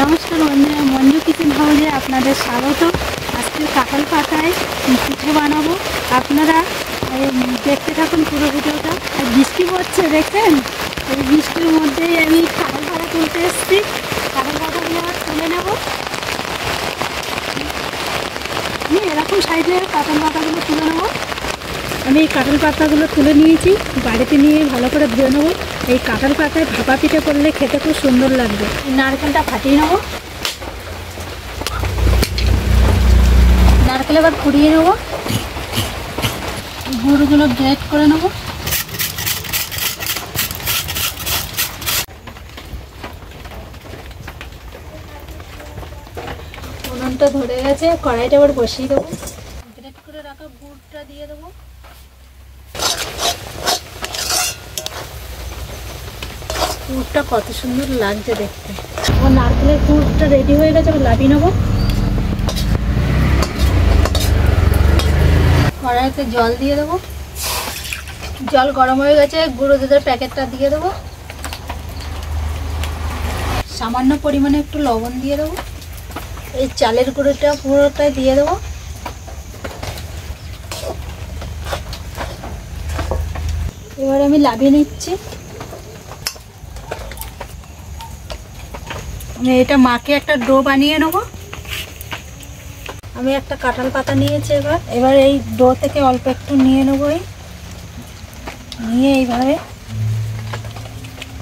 নমস্কার বন্ধুরা, মঞ্জু কিচেন হাউসে আপনাদের স্বাগত। আজকে কাঁঠাল পাতায় পিঠে বানাবো। আপনারা দেখতে থাকুন পুরো ভিডিওটা। আর বৃষ্টি পড়ছে দেখছেন, এই বৃষ্টির মধ্যেই আমি কাঁঠাল পাতা তুলতে এসেছি। কাঁঠাল পাতাগুলো আবার তুলে নেব। আমি এরকম সাইজের কাঁঠাল পাতাগুলো তুলে নেবো। আমি এই কাঁঠাল পাতাগুলো তুলে নিয়েছি, বাড়িতে নিয়ে ভালো করে ধুয়ে নেবো। এই কাঁঠাল পাতায় ভাপা পিঠে করলে খেতে খুব সুন্দর লাগবে। নারকেলটা ফাটিয়ে নেবো। নারকেল এবার কুড়িয়ে নেবো। গুড়গুলো গ্রেট করে নেবো। উনুনটা ধরে গেছে, কড়াইটা এবার বসিয়ে দেবো। গ্রেট করে রাখা গুড়টা দিয়ে দেবো। গুড়টা কত সুন্দর লাগছে দেখতে। আমার নারকেলের গুড়টা রেডি হয়ে গেছে, আমি লাভিয়ে নেবো। কড়াইতে জল দিয়ে দেবো। জল গরম হয়ে গেছে, গুঁড়ো দুধের প্যাকেটটা দিয়ে দেবো। সামান্য পরিমাণে একটু লবণ দিয়ে দেবো। এই চালের গুঁড়োটা পুরোটাই দিয়ে দেবো। এবার আমি লাভিয়ে নিচ্ছি। আমি এটা মাকে একটা ডো বানিয়ে নেবো। আমি একটা কাঁঠাল পাতা নিয়েছি। এবার এই ডো থেকে অল্প একটু নিয়ে নেবো। নিয়ে এইভাবে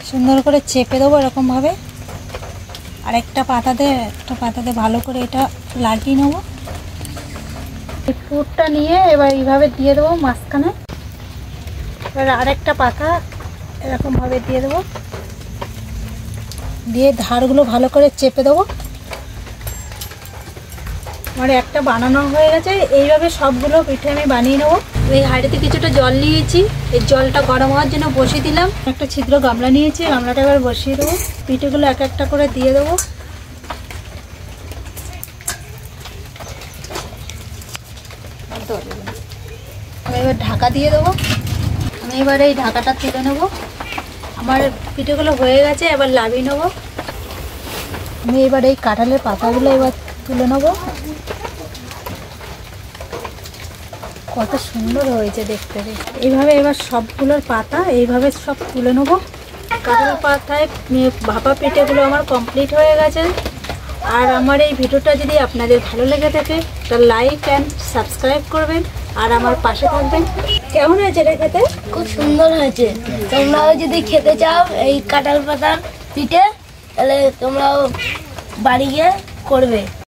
সুন্দর করে চেপে দেবো এরকমভাবে। আর একটা পাতাতে ভালো করে এটা লাগিয়ে নেবো। এই পুরটা নিয়ে এবার এইভাবে দিয়ে দেবো মাঝখানে। এবার আরেকটা পাতা এরকমভাবে দিয়ে দেবো। দিয়ে ধারগুলো ভালো করে চেপে দেবো। আমার একটা বানানো হয়ে গেছে। এইভাবে সবগুলো পিঠে আমি বানিয়ে নেবো। এই হাঁড়িতে কিছুটা জল নিয়েছি, এই জলটা গরম হওয়ার জন্য বসিয়ে দিলাম। একটা ছিদ্র গামলা নিয়েছি, গামলাটা এবার বসিয়ে দেবো। পিঠেগুলো এক একটা করে দিয়ে দেবো। আমি এবার ঢাকা দিয়ে দেবো। আমি এবার এই ঢাকাটা তুলে নেবো। আমার পিঠেগুলো হয়ে গেছে, এবার লাভিয়ে নেবো। আমি এবার এই কাঁঠালের পাতাগুলো এবার তুলে নেবো। কত সুন্দর হয়েছে দেখতে। এইভাবে এবার সবগুলোর পাতা এইভাবে সব তুলে নেবো। কাঁঠাল পাতায় ভাপা পিঠেগুলো আমার কমপ্লিট হয়ে গেছে। আর আমার এই ভিডিওটা যদি আপনাদের ভালো লেগে থাকে তো লাইক অ্যান্ড সাবস্ক্রাইব করবেন আর আমার পাশে থাকবেন। কেমন হয়েছে এটা খেতে? খুব সুন্দর হয়েছে। তোমরাও যদি খেতে চাও এই কাঁঠাল পাতার পিঠে, তাহলে তোমরাও বাড়ি গিয়ে করবে।